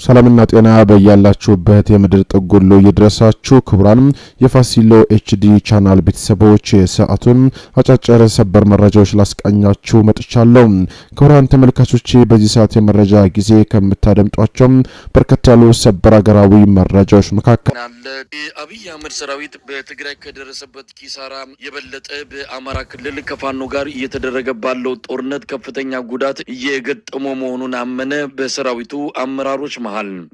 ሰላምና ጤና በያላችሁበት የምድር ጥጉሉ ይድረሳችሁ። ክቡራን የፋሲሎ ኤችዲ ቻናል ቤተሰቦች የሰዓቱን አጫጭር ሰበር መረጃዎች ላስቃኛችሁ መጥቻለሁ። ክቡራን ተመልካቾች በዚህ ሰዓት የመረጃ ጊዜ ከምታደምጧቸው በርከት ያሉ ሰበር ሀገራዊ መረጃዎች መካከል አብይ አህመድ ሰራዊት በትግራይ ከደረሰበት ኪሳራ የበለጠ በአማራ ክልል ከፋኖ ጋር እየተደረገ ባለው ጦርነት ከፍተኛ ጉዳት እየገጠመው መሆኑን አመነ። በሰራዊቱ አመራሮች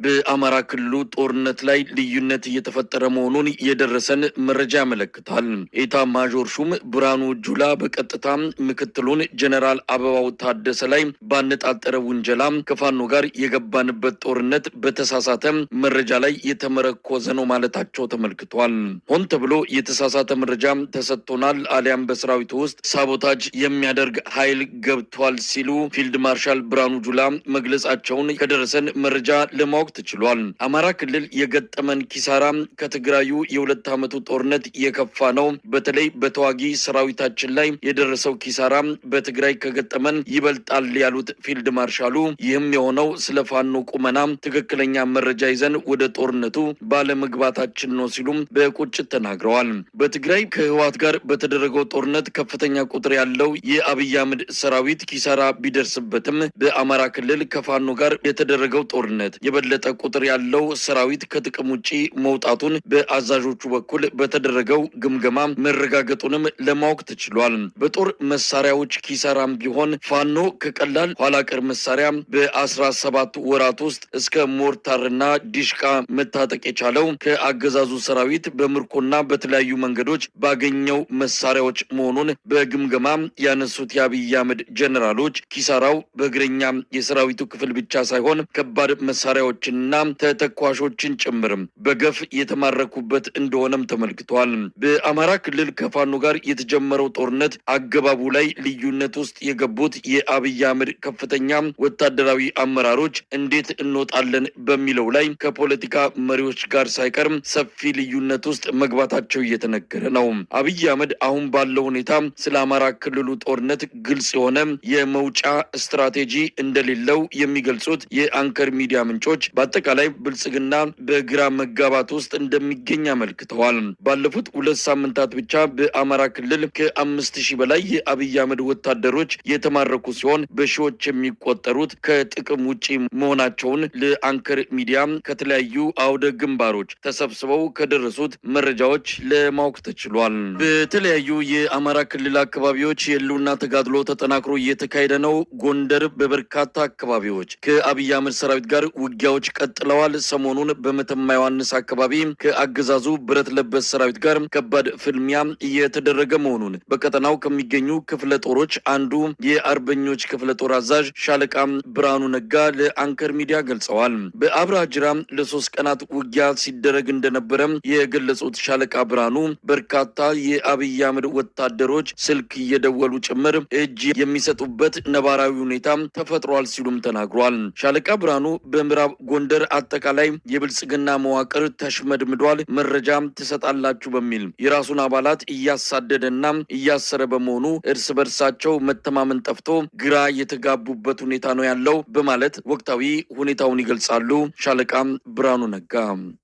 በአማራ ክልሉ ጦርነት ላይ ልዩነት እየተፈጠረ መሆኑን የደረሰን መረጃ ያመለክታል። ኤታ ማዦር ሹም ብርሃኑ ጁላ በቀጥታ ምክትሉን ጀነራል አበባው ታደሰ ላይ ባነጣጠረ ውንጀላ ከፋኖ ጋር የገባንበት ጦርነት በተሳሳተ መረጃ ላይ የተመረኮዘ ነው ማለታቸው ተመልክቷል። ሆን ተብሎ የተሳሳተ መረጃ ተሰጥቶናል አሊያም በሰራዊቱ ውስጥ ሳቦታጅ የሚያደርግ ኃይል ገብቷል ሲሉ ፊልድ ማርሻል ብርሃኑ ጁላ መግለጻቸውን ከደረሰን መረጃ ለማወቅ ተችሏል። አማራ ክልል የገጠመን ኪሳራ ከትግራዩ የሁለት ዓመቱ ጦርነት የከፋ ነው። በተለይ በተዋጊ ሰራዊታችን ላይ የደረሰው ኪሳራ በትግራይ ከገጠመን ይበልጣል ያሉት ፊልድ ማርሻሉ ይህም የሆነው ስለ ፋኖ ቁመና ትክክለኛ መረጃ ይዘን ወደ ጦርነቱ ባለመግባታችን ነው ሲሉም በቁጭት ተናግረዋል። በትግራይ ከህወሓት ጋር በተደረገው ጦርነት ከፍተኛ ቁጥር ያለው የአብይ አህመድ ሰራዊት ኪሳራ ቢደርስበትም በአማራ ክልል ከፋኖ ጋር የተደረገው ጦርነት የበለጠ ቁጥር ያለው ሰራዊት ከጥቅም ውጪ መውጣቱን በአዛዦቹ በኩል በተደረገው ግምገማ መረጋገጡንም ለማወቅ ተችሏል። በጦር መሳሪያዎች ኪሳራም ቢሆን ፋኖ ከቀላል ኋላቀር መሳሪያ በ17 ወራት ውስጥ እስከ ሞርታርና ዲሽቃ መታጠቅ የቻለው ከአገዛዙ ሰራዊት በምርኮና በተለያዩ መንገዶች ባገኘው መሳሪያዎች መሆኑን በግምገማ ያነሱት የአብይ አህመድ ጀነራሎች ኪሳራው በእግረኛ የሰራዊቱ ክፍል ብቻ ሳይሆን ከባድ መሳሪያዎችንና ተተኳሾችን ጭምርም በገፍ የተማረኩበት እንደሆነም ተመልክቷል። በአማራ ክልል ከፋኖ ጋር የተጀመረው ጦርነት አገባቡ ላይ ልዩነት ውስጥ የገቡት የአብይ አህመድ ከፍተኛ ወታደራዊ አመራሮች እንዴት እንወጣለን በሚለው ላይ ከፖለቲካ መሪዎች ጋር ሳይቀርም ሰፊ ልዩነት ውስጥ መግባታቸው እየተነገረ ነው። አብይ አህመድ አሁን ባለው ሁኔታ ስለ አማራ ክልሉ ጦርነት ግልጽ የሆነ የመውጫ ስትራቴጂ እንደሌለው የሚገልጹት የአንከር ሚዲያ ምንጮች በአጠቃላይ ብልጽግና በግራ መጋባት ውስጥ እንደሚገኝ አመልክተዋል። ባለፉት 2 ሳምንታት ብቻ በአማራ ክልል ከ5000 በላይ የአብይ አህመድ ወታደሮች የተማረኩ ሲሆን በሺዎች የሚቆጠሩት ከጥቅም ውጪ መሆናቸውን ለአንከር ሚዲያ ከተለያዩ አውደ ግንባሮች ተሰብስበው ከደረሱት መረጃዎች ለማወቅ ተችሏል። በተለያዩ የአማራ ክልል አካባቢዎች የህልውና ተጋድሎ ተጠናክሮ እየተካሄደ ነው። ጎንደር በበርካታ አካባቢዎች ከአብይ አህመድ ሰራዊት ጋር ውጊያዎች ቀጥለዋል። ሰሞኑን በመተማ ዮሐንስ አካባቢ ከአገዛዙ ብረት ለበስ ሰራዊት ጋር ከባድ ፍልሚያ እየተደረገ መሆኑን በቀጠናው ከሚገኙ ክፍለ ጦሮች አንዱ የአርበኞች ክፍለ ጦር አዛዥ ሻለቃ ብርሃኑ ነጋ ለአንከር ሚዲያ ገልጸዋል። በአብራጅራ ለ3 ቀናት ውጊያ ሲደረግ እንደነበረ የገለጹት ሻለቃ ብርሃኑ በርካታ የአብይ አህመድ ወታደሮች ስልክ እየደወሉ ጭምር እጅ የሚሰጡበት ነባራዊ ሁኔታ ተፈጥሯል ሲሉም ተናግሯል። ሻለቃ ብርሃኑ በምዕራብ ጎንደር አጠቃላይ የብልጽግና መዋቅር ተሽመድምዷል፣ መረጃ ትሰጣላችሁ በሚል የራሱን አባላት እያሳደደና እያሰረ በመሆኑ እርስ በርሳቸው መተማመን ጠፍቶ ግራ የተጋቡበት ሁኔታ ነው ያለው በማለት ወቅታዊ ሁኔታውን ይገልጻሉ። ሻለቃ ብርሃኑ ነጋ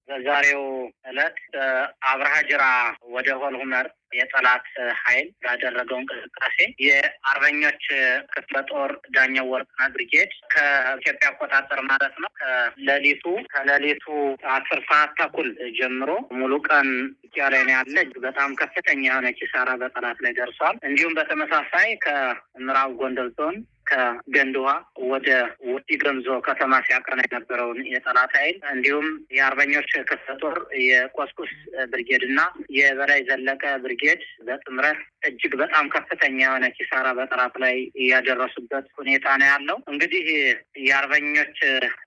በዛሬው ዕለት አብርሃጅራ ወደ ሆልሁመር የጠላት ኃይል ያደረገው እንቅስቃሴ የአርበኞች ክፍለ ጦር ዳኛው ወርቅነህ ብርጌድ ከኢትዮጵያ አቆጣጠር ማለት ነው ከሌሊቱ 10:30 ጀምሮ ሙሉ ቀን ላይ ያለ በጣም ከፍተኛ የሆነ ኪሳራ በጠላት ላይ ደርሷል። እንዲሁም በተመሳሳይ ከምዕራብ ጎንደር ዞን ከገንድዋ ወደ ውዲ ገምዞ ከተማ ሲያቀና የነበረውን የጠላት ኃይል እንዲሁም የአርበኞች ክፍለ ጦር የቆስቁስ ብርጌድና የበላይ ዘለቀ ብርጌድ በጥምረት እጅግ በጣም ከፍተኛ የሆነ ኪሳራ በጠላት ላይ ያደረሱበት ሁኔታ ነው ያለው። እንግዲህ የአርበኞች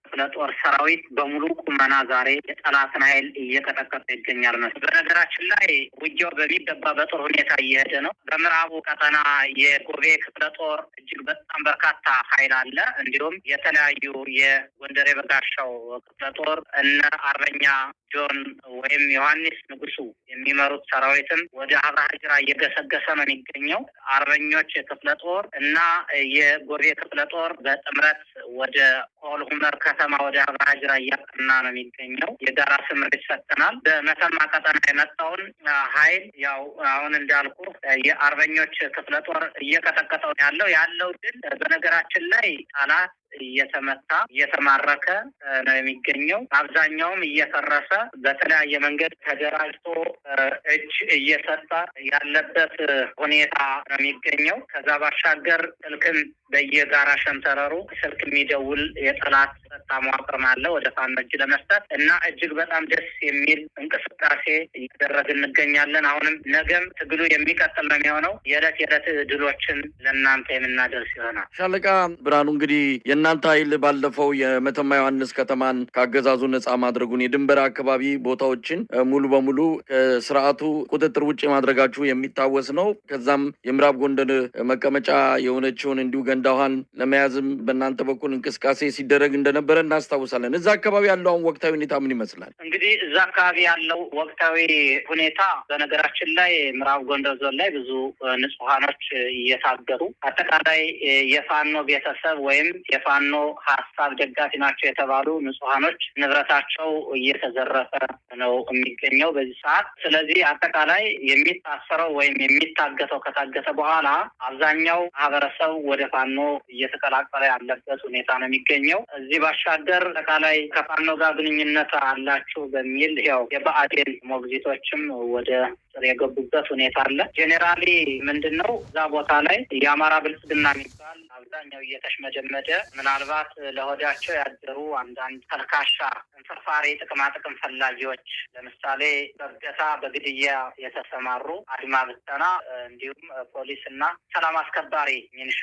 ክፍለ ጦር ሰራዊት በሙሉ ቁመና ዛሬ የጠላትን ኃይል እየቀጠቀጠ ይገኛል። በነገራችን ላይ ውጊያው በሚገባ በጥሩ ሁኔታ እየሄደ ነው። በምዕራቡ ቀጠና የጎቤ ክፍለ ጦር እጅግ በጣም በርካታ ኃይል አለ። እንዲሁም የተለያዩ የጎንደር የበጋሻው ክፍለ ጦር እነ አርበኛ ጆን ወይም ዮሐንስ ንጉሱ የሚመሩት ሰራዊትም ወደ አብርሃጅራ እየገሰገሰ ነው የሚገኘው። አርበኞች ክፍለ ጦር እና የጎቤ ክፍለ ጦር በጥምረት ወደ ከሁመር ከተማ ወደ አብራጅራ እያቀና ነው የሚገኘው። የጋራ ስምሪት ሰጥተናል። በመተማ ቀጠና የመጣውን ኃይል ያው አሁን እንዳልኩ የአርበኞች ክፍለ ጦር እየቀጠቀጠው ያለው ግን በነገራችን ላይ ጠላት እየተመታ እየተማረከ ነው የሚገኘው። አብዛኛውም እየፈረሰ በተለያየ መንገድ ተደራጅቶ እጅ እየሰጠ ያለበት ሁኔታ ነው የሚገኘው። ከዛ ባሻገር ስልክም በየጋራ ሸንተረሩ ስልክ የሚደውል የጠላት ጸጥታ መዋቅርም አለ ወደ ፋኖ እጅ ለመስጠት እና እጅግ በጣም ደስ የሚል እንቅስቃሴ እያደረግን እንገኛለን። አሁንም ነገም ትግሉ የሚቀጥል ነው የሚሆነው። የዕለት ድሎችን ለእናንተ የምናደርስ ይሆናል። ሻለቃ ብርሃኑ እንግዲህ የእናንተ ኃይል ባለፈው የመተማ ዮሐንስ ከተማን ካገዛዙ ነጻ ማድረጉን የድንበር አካባቢ ቦታዎችን ሙሉ በሙሉ ከስርዓቱ ቁጥጥር ውጭ ማድረጋችሁ የሚታወስ ነው። ከዛም የምዕራብ ጎንደር መቀመጫ የሆነችውን እንዲሁ ገንዳውሃን ለመያዝም በእናንተ በኩል እንቅስቃሴ ሲደረግ እንደነበረ እናስታውሳለን። እዛ አካባቢ ያለው አሁን ወቅታዊ ሁኔታ ምን ይመስላል? እንግዲህ እዛ አካባቢ ያለው ወቅታዊ ሁኔታ በነገራችን ላይ ምዕራብ ጎንደር ዞን ላይ ብዙ ንጹሃኖች እየታገሩ አጠቃላይ የፋኖ ቤተሰብ ወይም የፋኖ ሀሳብ ደጋፊ ናቸው የተባሉ ንጹሃኖች ንብረታቸው እየተዘረፈ ነው የሚገኘው በዚህ ሰዓት። ስለዚህ አጠቃላይ የሚታሰረው ወይም የሚታገተው ከታገተ በኋላ አብዛኛው ማህበረሰብ ወደ ፋኖ እየተቀላቀለ ያለበት ሁኔታ ነው የሚገኘው። እዚህ ባሻገር አጠቃላይ ከፋኖ ጋር ግንኙነት አላችሁ በሚል ያው የብአዴን ሞግዚቶችም ወደ ስር የገቡበት ሁኔታ አለ። ጄኔራሊ ምንድነው እዛ ቦታ ላይ የአማራ ብልጽግና የሚባል አብዛኛው እየተሽመደመደ ምናልባት ለሆዳቸው ያደሩ አንዳንድ ተልካሻ እንፍርፋሪ ጥቅም ፈላጊዎች ለምሳሌ በእገታ በግድያ የተሰማሩ አድማ ብተና እንዲሁም ፖሊስና ሰላም አስከባሪ ሚኒሻ